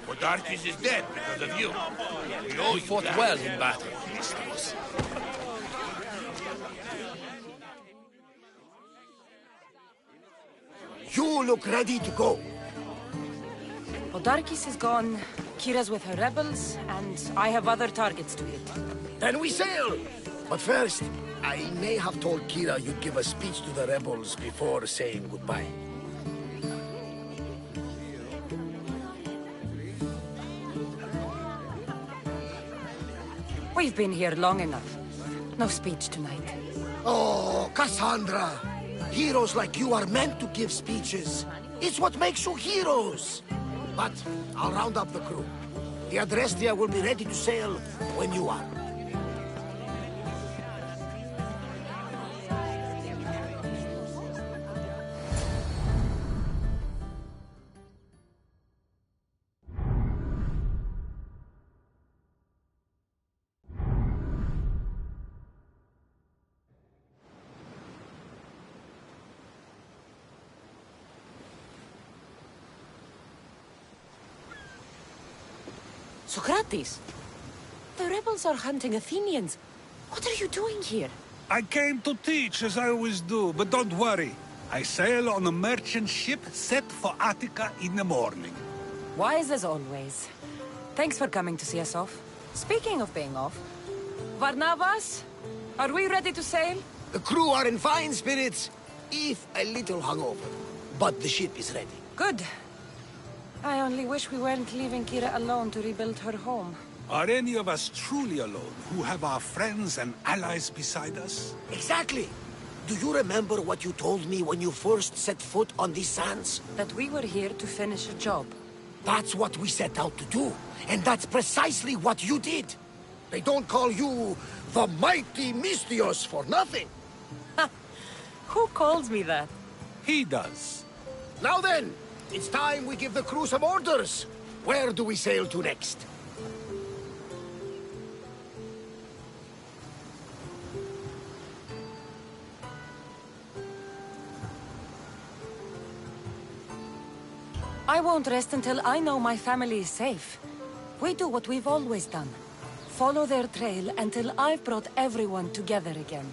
Podarkis is dead because of you. We owe you Fought that. well in battle, Misthios. You look ready to go. Podarkis is gone, KYRA's with her rebels, and I have other targets to hit. Then we sail! But first, I may have told KYRA you'd give a speech to the rebels before saying goodbye. We've been here long enough. No speech tonight. Oh, Cassandra! Heroes like you are meant to give speeches. It's what makes you heroes. But I'll round up the crew. The Adrestia will be ready to sail when you are. Socrates? The rebels are hunting Athenians. What are you doing here? I came to teach, as I always do, but don't worry. I sail on a merchant ship set for Attica in the morning. Wise as always. Thanks for coming to see us off. Speaking of being off, Varnavas, are we ready to sail? The crew are in fine spirits, if a little hungover. But the ship is ready. Good. I only wish we weren't leaving KYRA alone to rebuild her home. Are any of us truly alone, who have our friends and allies beside us? Exactly. Do you remember what you told me when you first set foot on these sands? That we were here to finish a job. That's what we set out to do. And that's precisely what you did. They don't call you the mighty Misthios for nothing. Who calls me that? He does. Now then, it's time we give the crew some orders. Where do we sail to next? I won't rest until I know my family is safe. We do what we've always done. Follow their trail until I've brought everyone together again.